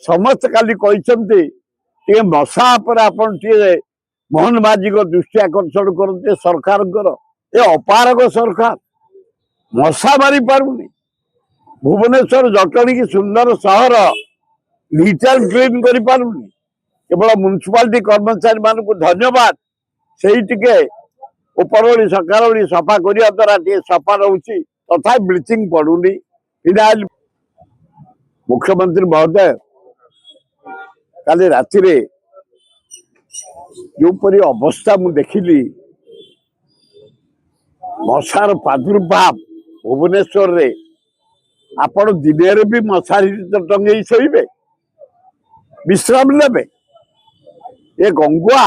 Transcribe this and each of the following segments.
समस्त काली मशा पर आपण मोहन माझी को दृष्टि आकर्षण करते सरकार ये अपारग सरकार मशा मारी पारुनी भुवनेश्वर जटणी की सुंदर सहर लिटर क्लीन कर पारुनी केवल म्युनिसिपालिटी कर्मचारी मान को धन्यवाद से उपरओली सकाळी सफा करने द्वारा सफा रोचे तथा ब्लीचिंग पड़ूनी फिनाइल मुख्यमंत्री महोदय काली राति जोपरी अवस्था मु देखिली मशार प्रादुर्भाव भुवनेश्वर रे आपण दिन भी मशारी टंगे शोबे विश्राम ने ये गंगुआ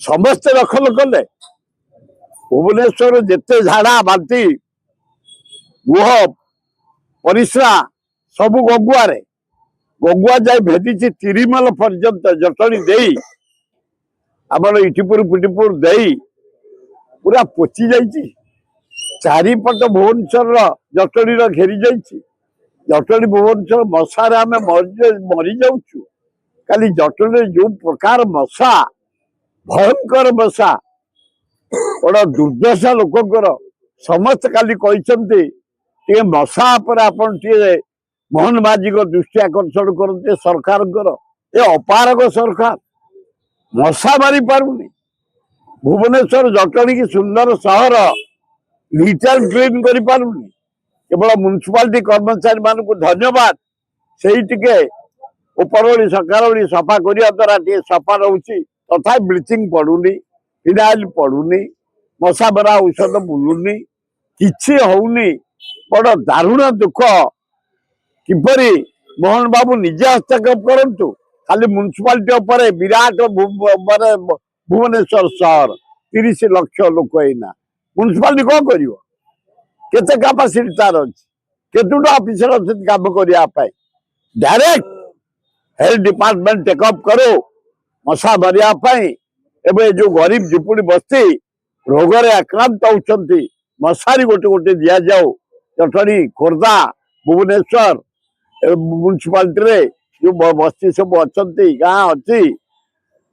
समस्ते दखल कले भुवनेश्वर जिते झाड़ा बांती गुह परिश्रा सबु गंगुआरे गंगुआ जाए भेदी तिरिमल पर्यंत जटणी दे आमर इटिपुर पिटिपुर दे पूरा पोची जाइए चारिपट भुवनेश्वर जटणी घेरी जाइए जटणी भुवनेश्वर मशार आम मरी जाऊँ खाली जटणी जो प्रकार मशा भयंकर मशा बड़ा दुर्दशा लोकंर समस्त काली मशा पर आपण मोहन माझी को दृष्टि आकर्षण करते सरकार ये अपारग सरकार मशा मारी पारुनी भुवनेश्वर जटणी की सुंदर सहर लिटर क्लीन कर पारुनी केवल म्युनिसिपालिटी कर्मचारी मान को धन्यवाद से उपरओली सकाळी सफा करने द्वारा सफा रोचे तथा ब्लीचिंग पड़ूनी फिनाइल पड़ूनी मशा बरा औषध बुलूनी किछि होउनी बड़ दारुण दुख किपरि मोहन बाबू निजे हस्तक्षेप करंतु खाली म्युनिसिपालिटी विराट भुवनेश्वर सहर 30 लाख लोक एना म्युनिसिपालिटी कौन कर केते कैपेसिटी तार अच्छी केतुटा ऑफिसर अच्छे काम करने डायरेक्ट हेल्थ डिपार्टमेंट टेकअप करो मशा मारे एवं जो गरीब झुपुड़ी बस्ती रोगरे आक्रांत होती मशारी गोटे गोटे दि जाऊ जटणी खोर्धा भुवनेश्वर म्युनिसिपालिटी जो बस्ती सब अच्छा गाँ अच्छी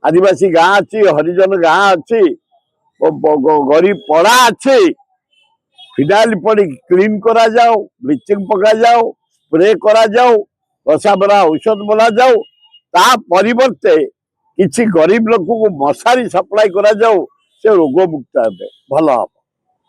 आदिवासी गाँ अच्छी हरिजन गाँ अच्छी गरीब पड़ा अच्छी फिनाइल पड़ी क्लीन करा जाओ ब्लीचिंग पका जाओ स्प्रे करा जाओ मशा बरा औषध बना जाओ ता परिवर्ते किसी गरीब लोक को मशारी सप्लाई करा जाओ से रोग मुक्त हे भल।